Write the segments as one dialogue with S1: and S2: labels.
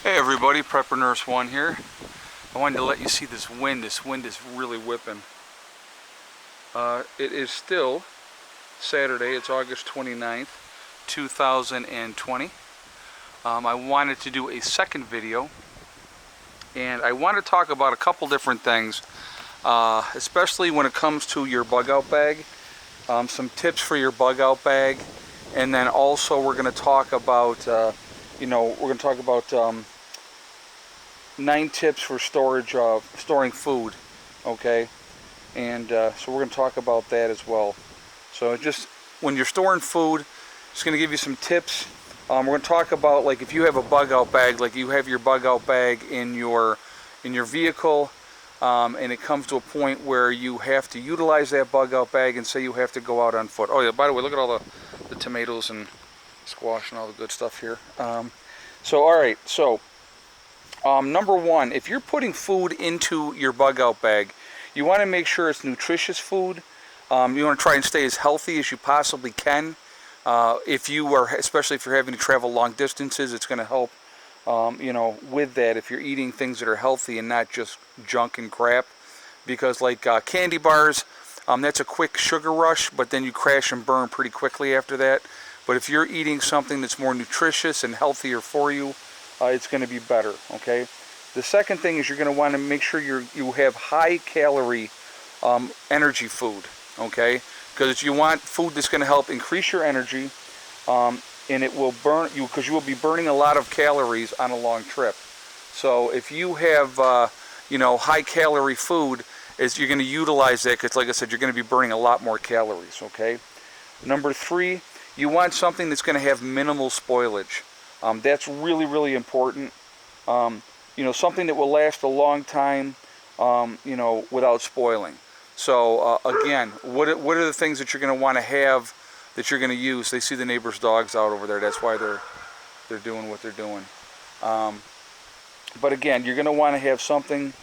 S1: Hey everybody, Prepper Nurse 1 here. I wanted to let you see this wind. This wind is really whipping. It is still Saturday. It's August 29th, 2020. I wanted to do a second video, and I want to talk about a couple different things, especially when it comes to your bug out bag. Some tips for your bug out bag, and then also we're going to talk about 9 tips for storing food, okay? And so we're going to talk about that as well. So just when you're storing food, just going to give you some tips. We're going to talk about, like, if you have a bug out bag, like you have your bug out bag in your vehicle, and it comes to a point where you have to utilize that bug out bag, and say you have to go out on foot. Oh yeah, by the way, look at all the tomatoes and squash and all the good stuff here. Alright, so number one, if you're putting food into your bug out bag, you want to make sure it's nutritious food. You want to try and stay as healthy as you possibly can. Especially if you're having to travel long distances, it's going to help with that, if you're eating things that are healthy and not just junk and crap. Because like candy bars, that's a quick sugar rush, but then you crash and burn pretty quickly after that. But if you're eating something that's more nutritious and healthier for you, it's going to be better, okay? The second thing is you're going to want to make sure you have high calorie energy food, okay? Because you want food that's going to help increase your energy, and it will burn you, because you will be burning a lot of calories on a long trip. So if you have high calorie food, you're going to utilize that, because like I said, you're going to be burning a lot more calories, okay? Number 3, you want something that's going to have minimal spoilage. That's really, really important. Something that will last a long time, without spoiling. So again, what are the things that you're going to want to have that you're going to use? They see the neighbor's dogs out over there. That's why they're doing what they're doing. But again, you're going to want to have something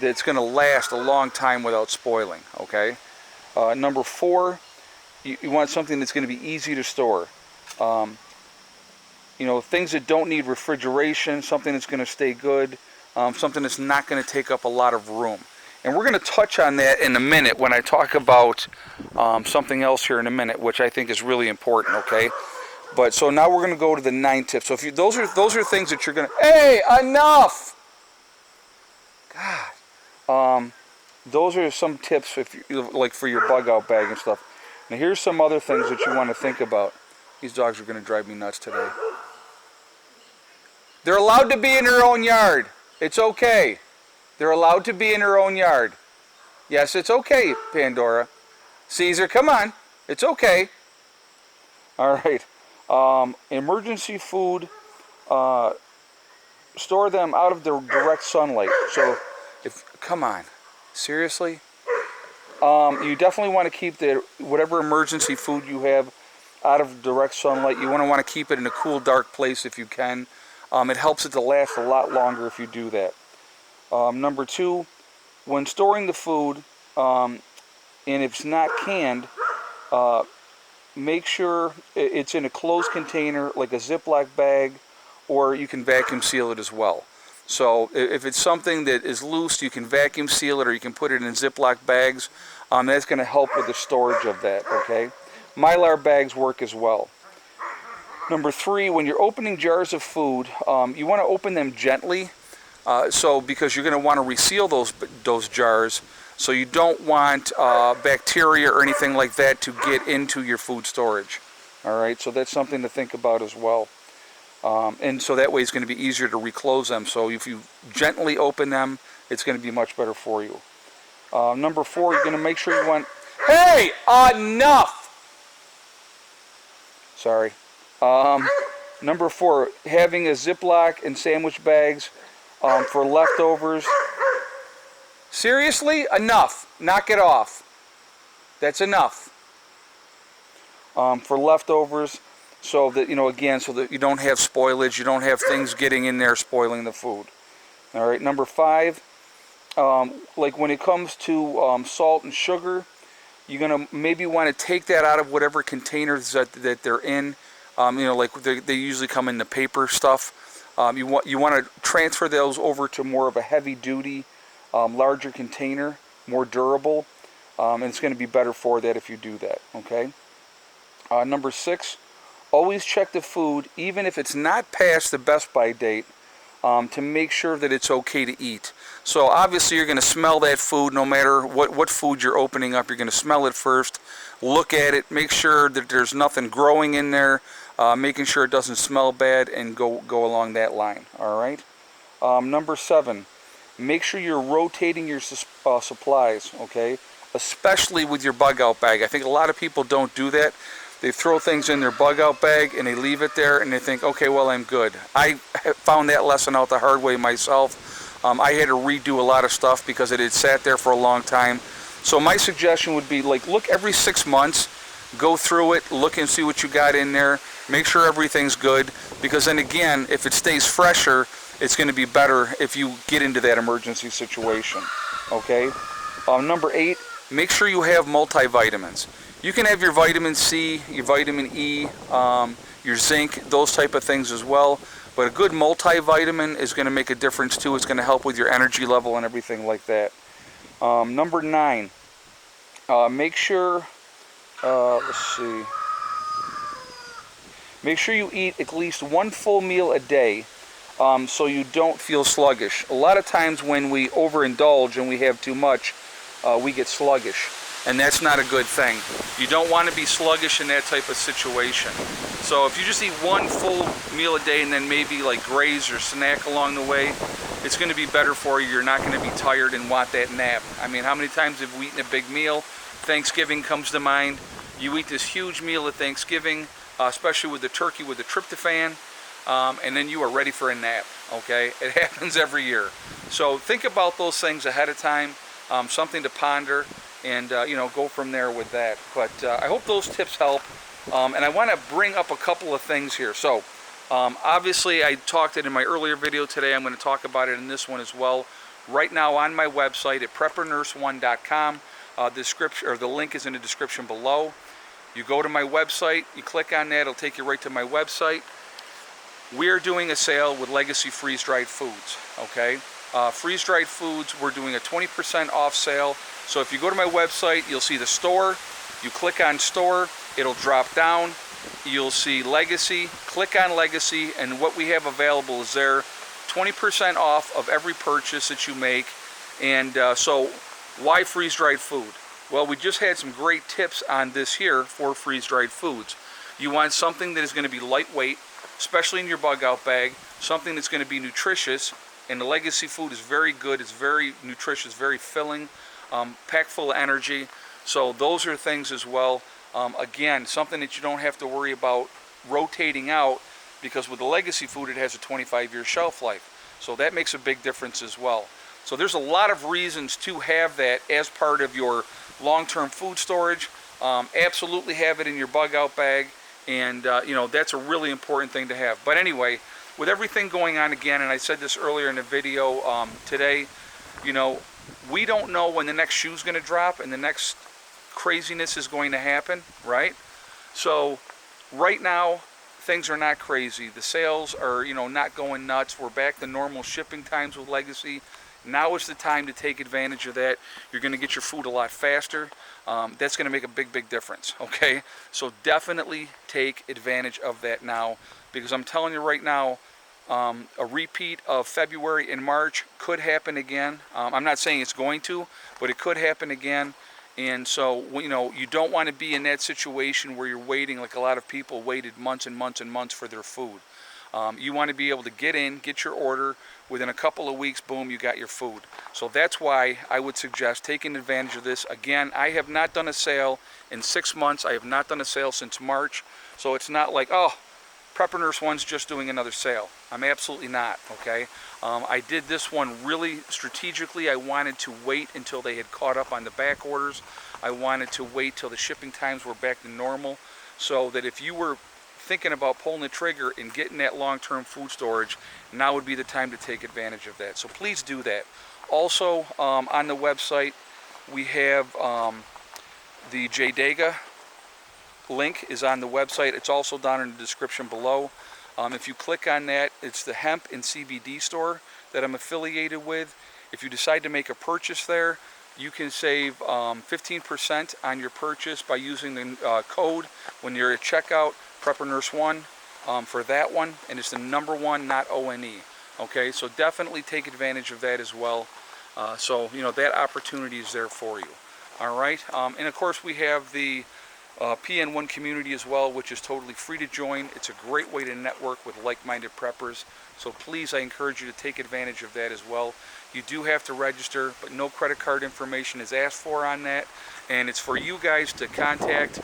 S1: that's going to last a long time without spoiling. Okay. Number 4, you want something that's going to be easy to store. Things that don't need refrigeration, something that's going to stay good, something that's not going to take up a lot of room. And we're going to touch on that in a minute when I talk about something else here in a minute, which I think is really important, okay? But so now we're going to go to the 9 tips. So if those are things that you're going to... Hey, enough! God. Those are some tips like for your bug out bag and stuff. Now here's some other things that you want to think about. These dogs are going to drive me nuts today. They're allowed to be in their own yard. It's okay. They're allowed to be in their own yard. Yes, it's okay, Pandora. Caesar, come on. It's okay. All right. Emergency food, store them out of the direct sunlight. So, come on. Seriously? You definitely want to keep whatever emergency food you have out of direct sunlight. You want to keep it in a cool, dark place if you can. It helps it to last a lot longer if you do that. Number 2, when storing the food, and if it's not canned, make sure it's in a closed container, like a Ziploc bag, or you can vacuum seal it as well. So if it's something that is loose, you can vacuum seal it, or you can put it in Ziploc bags. That's going to help with the storage of that, okay? Mylar bags work as well. Number 3, when you're opening jars of food, you want to open them gently, because you're going to want to reseal those jars, so you don't want bacteria or anything like that to get into your food storage. All right, so that's something to think about as well. And so that way it's going to be easier to reclose them. So if you gently open them, it's going to be much better for you. Number 4, you're going to make sure you want... Hey, enough! Sorry. Number 4, having a Ziploc and sandwich bags for leftovers. Seriously? Enough. Knock it off. That's enough. For leftovers, so that, again, so that you don't have spoilage, you don't have things getting in there spoiling the food. All right, number 5, like when it comes to salt and sugar, you're going to maybe want to take that out of whatever containers that they're in. Like they usually come in the paper stuff. You want to transfer those over to more of a heavy duty, larger container, more durable, and it's going to be better for that if you do that. Okay. Number 6, always check the food, even if it's not past the best by date, to make sure that it's okay to eat. So obviously you're going to smell that food no matter what food you're opening up. You're going to smell it first, look at it, make sure that there's nothing growing in there, making sure it doesn't smell bad, and go along that line. All right. Number 7, make sure you're rotating your supplies, okay? Especially with your bug out bag. I think a lot of people don't do that. They throw things in their bug out bag and they leave it there and they think, okay, well, I'm good. I found that lesson out the hard way myself. I had to redo a lot of stuff because it had sat there for a long time. So my suggestion would be, like, look every 6 months, go through it, look and see what you got in there, make sure everything's good, because then again, if it stays fresher, it's going to be better if you get into that emergency situation. Okay. Number 8, make sure you have multivitamins. You can have your vitamin C, your vitamin E, your zinc, those type of things as well. But a good multivitamin is going to make a difference too. It's going to help with your energy level and everything like that. Number 9, make sure, make sure you eat at least one full meal a day, so you don't feel sluggish. A lot of times when we overindulge and we have too much, we get sluggish. And that's not a good thing. You don't want to be sluggish in that type of situation. So if you just eat one full meal a day and then maybe like graze or snack along the way, it's going to be better for you. You're not going to be tired and want that nap. I mean, how many times have we eaten a big meal? Thanksgiving comes to mind. You eat this huge meal at Thanksgiving, especially with the turkey with the tryptophan, and then you are ready for a nap. Okay, it happens every year. So think about those things ahead of time, something to ponder, and go from there with that. But I hope those tips help. And I want to bring up a couple of things here. So obviously I talked it in my earlier video today. I'm going to talk about it in this one as well. Right now on my website at preppernurse1.com, the link is in the description below. You go to my website, you click on that, it'll take you right to my website. We're doing a sale with Legacy freeze-dried foods. Okay, freeze-dried foods, we're doing a 20% off sale. So if you go to my website, you'll see the store. You click on store, it'll drop down. You'll see Legacy. Click on Legacy, and what we have available is there 20% off of every purchase that you make. And so why freeze-dried food? Well, we just had some great tips on this here for freeze-dried foods. You want something that is going to be lightweight, especially in your bug out bag, something that's going to be nutritious, and the Legacy food is very good. It's very nutritious, very filling, packed full of energy. So those are things as well. Again, something that you don't have to worry about rotating out, because with the Legacy food it has a 25-year shelf life. So that makes a big difference as well. So there's a lot of reasons to have that as part of your long-term food storage. Absolutely have it in your bug out bag, and that's a really important thing to have. But anyway, with everything going on again, and I said this earlier in the video today, we don't know when the next shoe's going to drop and the next craziness is going to happen, right? So right now things are not crazy. The sales are not going nuts. We're back to normal shipping times with Legacy. Now is the time to take advantage of that. You're going to get your food a lot faster. That's going to make a big difference. Okay, so definitely take advantage of that now, because I'm telling you right now, a repeat of February and March could happen again. I'm not saying it's going to, but it could happen again. And so, you don't want to be in that situation where you're waiting, like a lot of people waited months and months and months for their food. You want to be able to get your order, within a couple of weeks, boom, you got your food. So that's why I would suggest taking advantage of this. Again, I have not done a sale in 6 months. I have not done a sale since March. So it's not like, oh, Prepper Nurse One's just doing another sale. I'm absolutely not, okay? I did this one really strategically. I wanted to wait until they had caught up on the back orders. I wanted to wait till the shipping times were back to normal, so that if you were thinking about pulling the trigger and getting that long-term food storage, now would be the time to take advantage of that. So please do that. Also, on the website, we have the JDAGA link is on the website. It's also down in the description below. If you click on that, it's the hemp and CBD store that I'm affiliated with. If you decide to make a purchase there, you can save 15% on your purchase by using the code when you're at checkout, Prepper Nurse 1 for that one, and it's the number 1, not ONE. Okay, so definitely take advantage of that as well. So you know that opportunity is there for you. All right, and of course we have the PN1 community as well, which is totally free to join. It's a great way to network with like-minded preppers. So please, I encourage you to take advantage of that as well. You do have to register, but no credit card information is asked for on that. And it's for you guys to contact,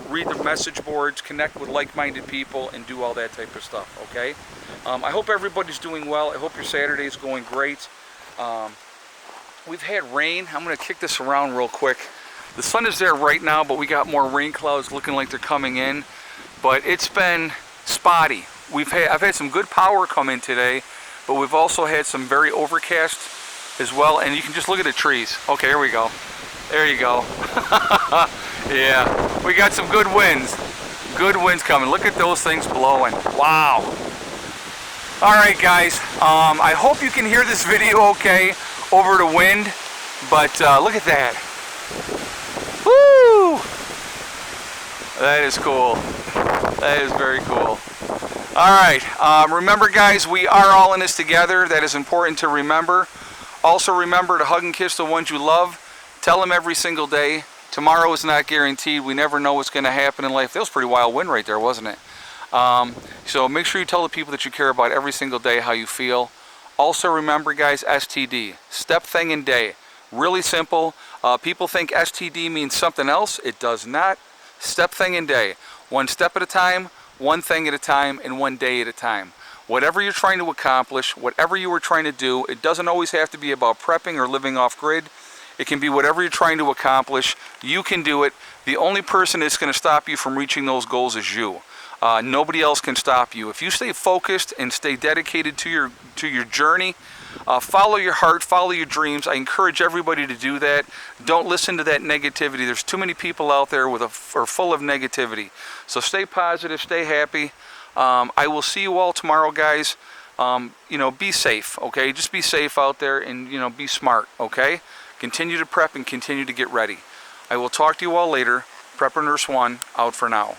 S1: read the message boards, connect with like-minded people, and do all that type of stuff, okay? I hope everybody's doing well. I hope your Saturday is going great. We've had rain. I'm going to kick this around real quick. The sun is there right now, but we got more rain clouds looking like they're coming in. But it's been spotty. I've had some good power come in today, but we've also had some very overcast as well. And you can just look at the trees. Okay, here we go. There you go. Yeah, we got some good winds. Good winds coming. Look at those things blowing. Wow. All right, guys. I hope you can hear this video okay over the wind. But look at that. Woo! That is cool. That is very cool. Alright, remember guys, we are all in this together. That is important to remember. Also remember to hug and kiss the ones you love. Tell them every single day. Tomorrow is not guaranteed. We never know what's going to happen in life. That was a pretty wild wind right there, wasn't it? So make sure you tell the people that you care about every single day how you feel. Also remember guys, STD. Step, thing, and day. Really simple. People think STD means something else. It does not. Step, thing, and day. One step at a time, one thing at a time, and one day at a time. Whatever you're trying to accomplish, whatever you were trying to do, it doesn't always have to be about prepping or living off grid. It can be whatever you're trying to accomplish. You can do it. The only person that's going to stop you from reaching those goals is you. Nobody else can stop you. If you stay focused and stay dedicated to your journey, follow your heart, follow your dreams. I encourage everybody to do that. Don't listen to that negativity. There's too many people out there are full of negativity. So stay positive, stay happy. I will see you all tomorrow, guys. You know, be safe, okay? Just be safe out there and, you know, be smart, okay? Continue to prep and continue to get ready. I will talk to you all later. Prepper Nurse 1, out for now.